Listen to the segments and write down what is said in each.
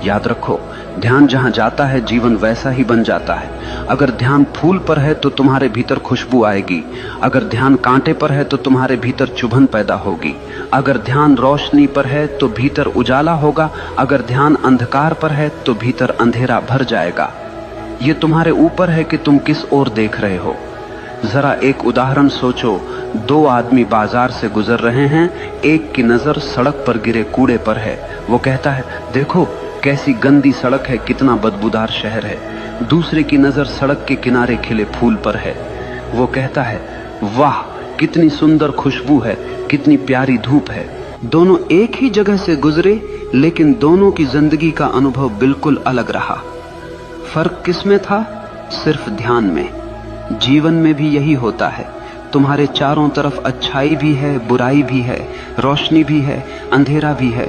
याद रखो, ध्यान जहां जाता है जीवन वैसा ही बन जाता है। अगर ध्यान फूल पर है तो तुम्हारे भीतर खुशबू आएगी। अगर ध्यान कांटे पर है तो तुम्हारे भीतर चुभन पैदा होगी। अगर ध्यान रोशनी पर है तो भीतर उजाला होगा। अगर ध्यान अंधकार पर है तो भीतर अंधेरा भर जाएगा। ये तुम्हारे ऊपर है कि तुम किस ओर देख रहे हो। जरा एक उदाहरण सोचो। दो आदमी बाजार से गुजर रहे हैं। एक की नजर सड़क पर गिरे कूड़े पर है। वो कहता है, देखो कैसी गंदी सड़क है, कितना बदबूदार शहर है। दूसरे की नजर सड़क के किनारे खिले फूल पर है। वो कहता है, वाह कितनी सुंदर खुशबू है, कितनी प्यारी धूप है। दोनों एक ही जगह से गुजरे, लेकिन दोनों की जिंदगी का अनुभव बिल्कुल अलग रहा। फर्क किसमें था? सिर्फ ध्यान में। जीवन में भी यही होता है। तुम्हारे चारों तरफ अच्छाई भी है, बुराई भी है, रोशनी भी है, अंधेरा भी है,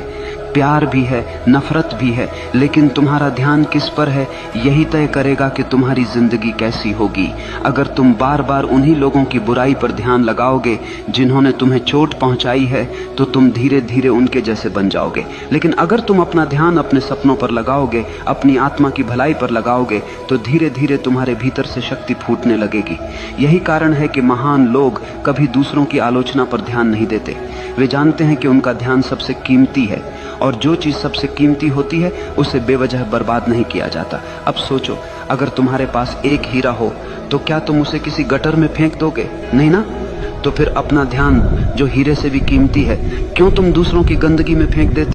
प्यार भी है, नफरत भी है, लेकिन तुम्हारा ध्यान किस पर है यही तय करेगा कि तुम्हारी जिंदगी कैसी होगी। अगर तुम बार बार उन्हीं लोगों की बुराई पर ध्यान लगाओगे जिन्होंने तुम्हें चोट पहुंचाई है, तो तुम धीरे धीरे उनके जैसे बन जाओगे। लेकिन अगर तुम अपना ध्यान अपने सपनों पर लगाओगे, अपनी आत्मा की भलाई पर लगाओगे, तो धीरे धीरे तुम्हारे भीतर से शक्ति फूटने लगेगी। यही कारण है कि महान लोग कभी दूसरों की आलोचना पर ध्यान नहीं देते। वे जानते हैं कि उनका ध्यान सबसे कीमती है, और जो चीज सबसे कीमती होती है उसे बेवजह बर्बाद नहीं किया जाता। अब सोचो, अगर तुम्हारे पास एक हीरा हो तो क्या तुम उसे किसी गटर में फेंक दोगे? नहीं ना। तो फिर अपना ध्यान जो हीरे से भी कीमती है, क्यों तुम दूसरों की गंदगी में फेंक देते?